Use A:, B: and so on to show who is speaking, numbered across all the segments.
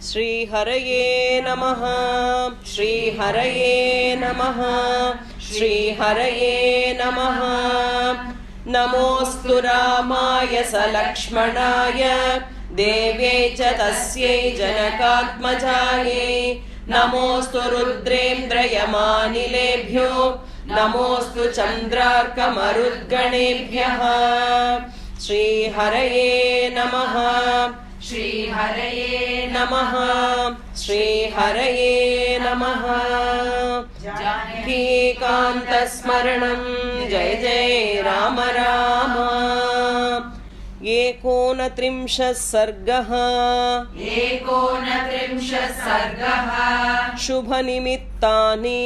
A: श्रीहरये नमः श्रीहरये नमः श्रीहरये नमः। नमोऽस्तु रामाय सलक्ष्मणाय देव्यै च तस्यै जनकात्मजायै। नमोऽस्तु रुद्रेन्द्रयमानिलेभ्यो नमोऽस्तु चन्द्रार्कमरुद्गणेभ्यः। श्रीहरये नमः श्रीहरये नमः श्रीहरये नमः। जानकीकान्तस्मरणं जय जय राम राम। 29 सर्गः। शुभनिमित्तानि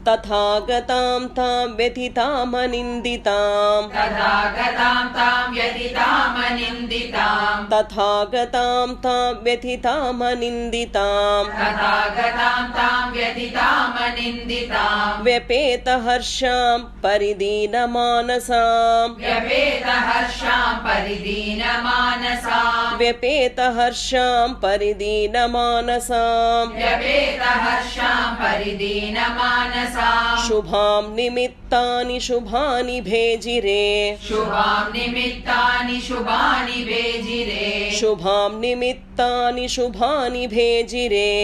A: तथागतां तां व्यथितामनिन्दितां तथागतां तां व्यथितामनिन्दितां व्यपेतहर्षां परिदीनमानसां शुभां निमित्तानि शुभानि भेजिरे शुभां निमित्तानि शुभानि भेजिरे।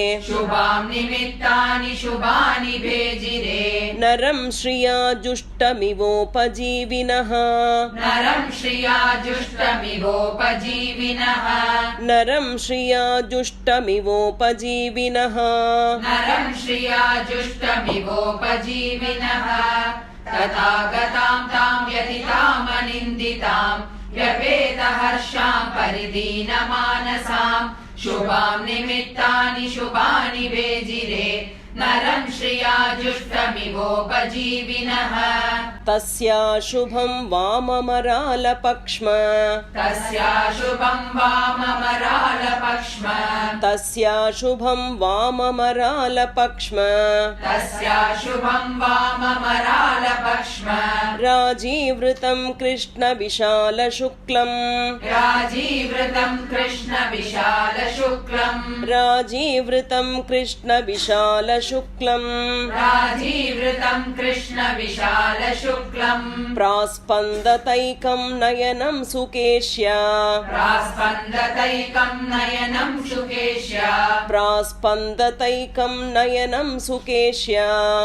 A: नरं श्रिया जुष्टमिवोपजीविनः
B: तथागतां तां व्यथितामनिन्दितां व्यपेतहर्षां परिदीनमानसां शुभां निमित्तानि शुभानि भेजिरे। नरं श्रिया जुष्टमिवोपजीविनः।
A: तस्याशुभं वाममरालपक्ष्म राजीवृतं कृष्णविशालशुक्लं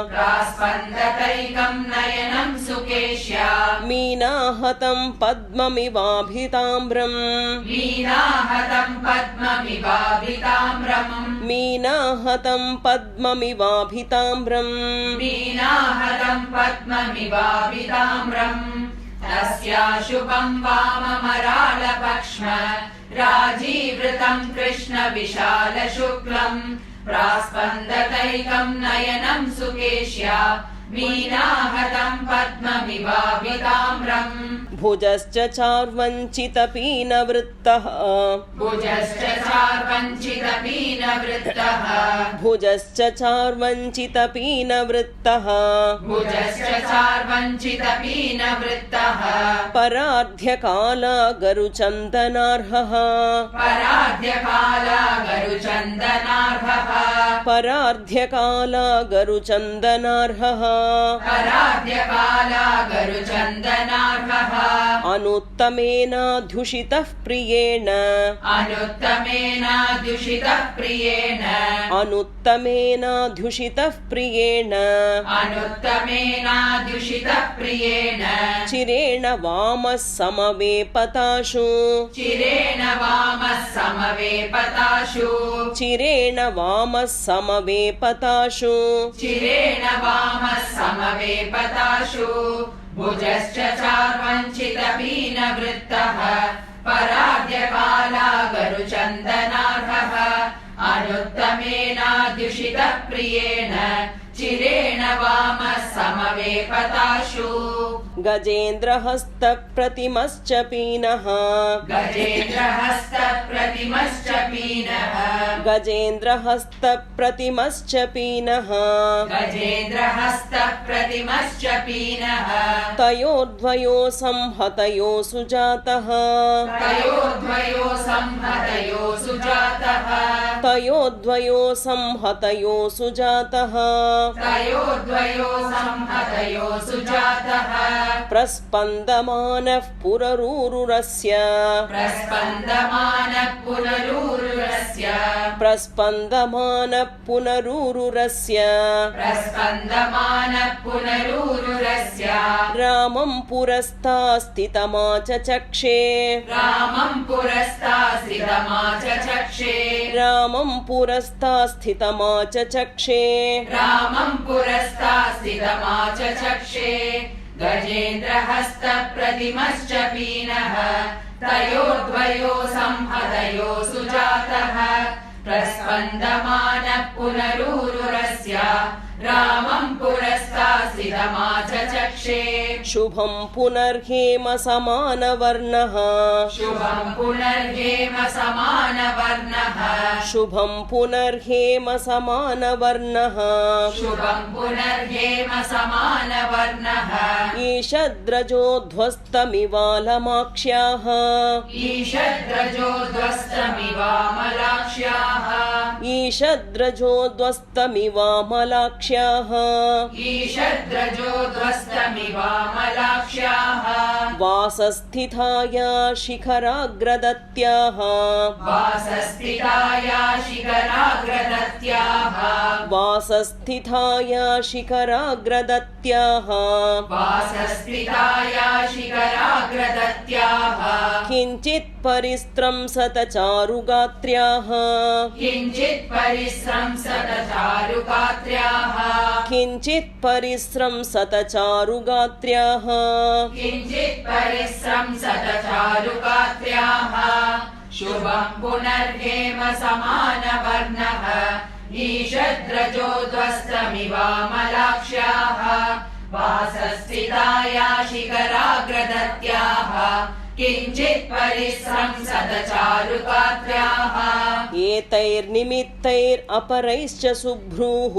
A: प्रास्पन्दतैकं नयनं सुकेश्या मीनाहतं पद्ममिवाभिताम्रम्
B: तस्याशुभं वाममरालपक्ष्म राजीवृतं कृष्णविशालशुक्लं प्रास्पन्दतैकं नयनं सुकेश्या मीनाहतं पद्ममिवाभिताम्रम्।
A: भुजश्च चार्वञ्चितपीनवृत्तः परार्ध्यकाला गरुचन्दनार्हः अनुत्तमेनाध्युषितः प्रियेण चिरेण वामः समवेपताशु
B: भुजश्च चार्वञ्चितपीनवृत्तः परार्ध्यकाला गरुचन्दनार्हः अनुत्तमेनाद्युषितः प्रियेण चिरेण वामः समवेपताशु।
A: गजेन्द्रहस्तप्रतिमश्च पीनः गजेन्द्रहस्तप्रतिमश्च पीनः
B: गजेन्द्रहस्तप्रतिमश्च पीनः
A: तयोर्द्वयो संहतयो सुजातः
B: तयोर्द्वयो संहतयो सुजातः
A: तयोर्द्वयो संहतयो सुजातः
B: तयोर्द्वयो संहतयो सुजातः
A: प्रस्पन्दमानः पुररूरुरस्य
B: प्रस्पन्दमानः पुनरूरुरस्य
A: प्रस्पन्दमानः पुनरूरुरस्य
B: प्रस्पन्दमानः पुनरूरुरस्य
A: रामं पुरस्तास्थितमाचचक्षे
B: रामं पुरस्तास्थितमाचचक्षे
A: रामं पुरस्तास्थितमाचचक्षे
B: रामं पुरस्तास्थितमाचचक्षे गजेन्द्रहस्तप्रतिमश्च पीनः तयोर्द्वयो संहतयो सुजातः प्रस्पन्दमानः पुनरूरुरस्य रामं पुरस्तास्थितमाचचक्षे
A: शुभं पुनर्हेम समानवर्णः
B: शुभं पुनर्हेम समानवर्णः
A: शुभं पुनर्हेम समानवर्णः
B: शुभं पुनर्हेम समानवर्णः
A: ईषद्रजोध्वस्तमिवालमाक्ष्याः
B: ईषद्रजोध्वस्तमिवामलाक्ष्याः
A: ईषद्रजोध्वस्तमिवामलाक्ष्याः
B: ईषद्रजोध्वस्तमिवामलाक्ष्याः
A: वासस्थिताया शिखराग्रदत्याः
B: वासस्थिताया शिखराग्रदत्याः
A: वासस्थिताया शिखराग्रदत्याः
B: वासस्थिताया शिखराग्रदत्याः
A: किञ्चित् परिस्रंसत चारुगात्र्याः
B: किञ्चित् परिस्रंसत चारुगात्र्याः
A: किञ्चित् परिस्रंसत चारुगात्र्याः
B: किञ्चित् परिस्रंसत चारुगात्र्याः शुभं पुनर्हेम समानवर्णः ईषद्रजोध्वस्तमिवामलाक्ष्याः वासस्थिताया शिखराग्रदत्याः किञ्चित् परिस्रंसत चारुगात्र्याः
A: एतैर्निमित्तैरपरैश्च शुभ्रूः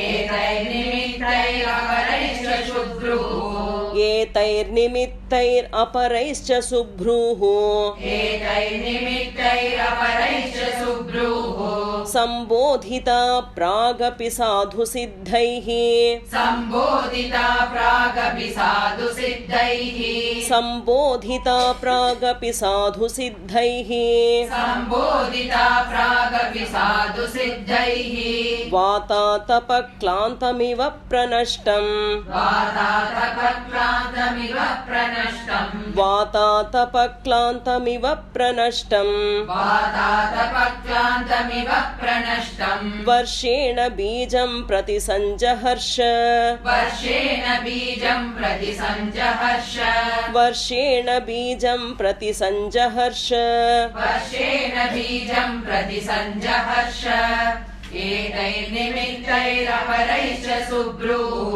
B: एतैर्निमित्तैरपरैश्च शुभ्रूः
A: एतैर्निमित्तैरपरैश्च शुभ्रूः
B: एतैर्निमित्तैरपरैश्च शुभ्रूः
A: सम्बोधिता प्रागपि साधुसिद्धैः
B: सम्बोधिता प्रागपि साधुसिद्धैः
A: सम्बोधिता प्रागपि साधुसिद्धैः
B: सम्बोधिता प्रागपि साधुसिद्धैः
A: वातातपक्लान्तमिव प्रनष्टम्
B: वातातपक्लान्तमिव प्रनष्टम्
A: वातातपक्लान्तमिव प्रनष्टम्
B: वातातपक्लान्तमिव प्रनष्टम्
A: वर्षेण बीजं प्रति सञ्जहर्ष
B: वर्षेण बीजं प्रति सञ्जहर्ष
A: वर्षेण बीजं प्रति सञ्जहर्ष
B: वर्षेण बीजं प्रति सञ्जहर्ष एतैर्निमित्तैरपरैश्च शुभ्रूः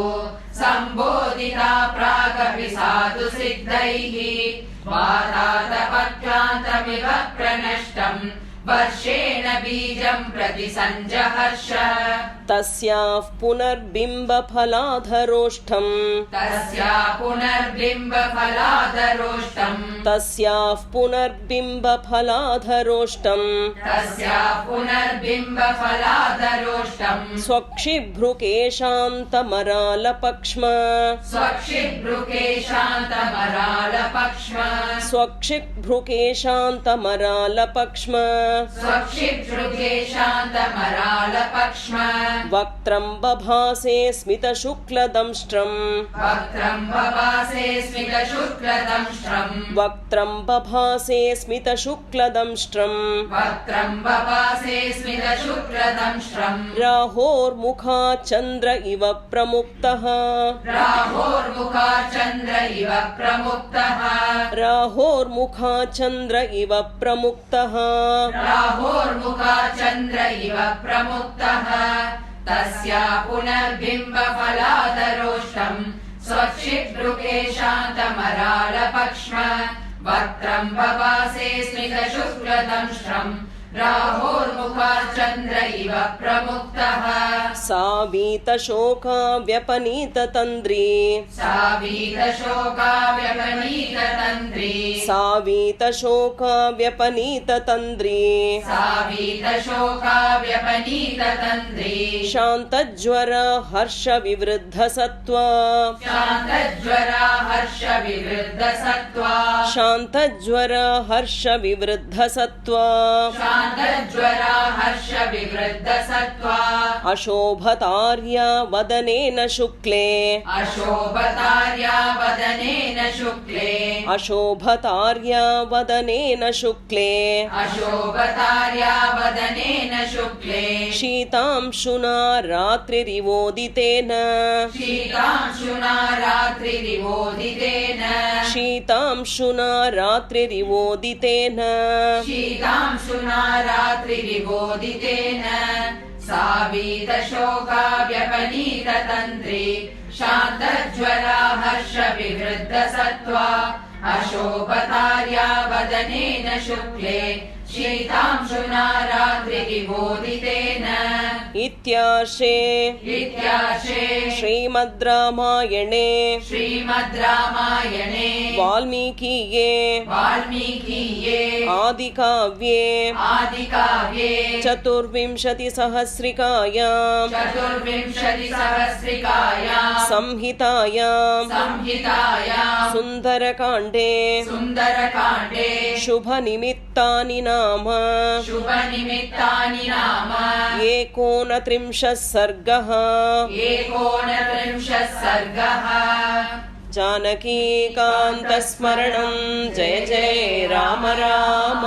B: सम्बोधिता प्रागपि साधुसिद्धैः वातातपक्लान्तमिव प्रनष्टम् वर्षेण बीजं प्रति सञ्जहर्ष
A: तस्याः पुनर्बिम्बफलाधरोष्ठम्
B: तस्याः पुनर्बिम्बफलाधरोष्ठम्
A: तस्याः पुनर्बिम्बफलाधरोष्ठम्
B: तस्याः पुनर्बिम्बफलाधरोष्ठम्
A: स्वक्षिभ्रुकेशान्तमरालपक्ष्म
B: स्वक्षिभ्रुकेशान्तमरालपक्ष्म
A: स्वक्षिभ्रुकेशान्तमरालपक्ष्म
B: स्वक्षिभ्रुकेशान्तमरालपक्ष्म
A: वक्त्रं बभासे स्मितशुक्लदंष्ट्रम्
B: वक्त्रं बभासे स्मितशुक्लदंष्ट्रम्
A: वक्त्रं बभासे स्मितशुक्लदंष्ट्रम्
B: वक्त्रं बभासे स्मितशुक्लदंष्ट्रम्
A: राहोर्मुखात् चन्द्र इव प्रमुक्तः
B: राहोर्मुखात् चन्द्र इव प्रमुक्तः
A: राहोर्मुखात् चन्द्र इव प्रमुक्तः
B: राहोर्मुखात् चन्द्र इव प्रमुक्तः तस्या पुनर्बिम्बफलाधरोष्ठम् स्वक्षिभ्रुकेशान्तमरालपक्ष्म वक्त्रं बभासे स्मितशुक्लदंष्ट्रम् राहोर्मुखाच्चन्द्र इव प्रमुक्तः
A: सावीतशोकाव्यपनीततन्द्री
B: सावीतशोकाव्यपनीततन्द्री
A: सावीतशोकाव्यपनीततन्द्री
B: सावीतशोकाव्यपनीततन्द्री
A: शान्तज्वरा हर्षविवृद्धसत्त्वा
B: शान्तज्वरा हर्षविवृद्धसत्त्वा
A: शान्तज्वरा हर्षविवृद्धसत्त्वा
B: शान्तज्वरा हर्षविवृद्धसत्त्वा
A: अशोभतार्या वदनेन शुक्ले
B: अशोभतार्या वदनेन शुक्ले
A: अशोभतार्या वदनेन शुक्ले
B: अशोभतार्या वदनेन शुक्ले
A: शीतांशुना रात्रिरिवोदितेन
B: शीतांशुना रात्रिरिवोदितेन
A: शीतांशुना रात्रिरिवोदितेन
B: शीतांशुना रात्रिरिवोदितेन सावीतशोकाव्यपनीततन्द्री शान्तज्वरा हर्षविवृद्धसत्त्वा अशोभतार्या वदनेन शुक्ले शीतांशुना रात्रिरिवोदितेन
A: इत्यार्षे श्रीमद् रामायणे वाल्मीकीये आदिकाव्ये
B: चतुर्विंशतिसहस्रिकायां
A: संहितायां सुन्दरकाण्डे शुभनिमित्तानि नाम एकोनत्रिंशः सर्गः जानकीकान्तस्मरणं जय जय राम राम।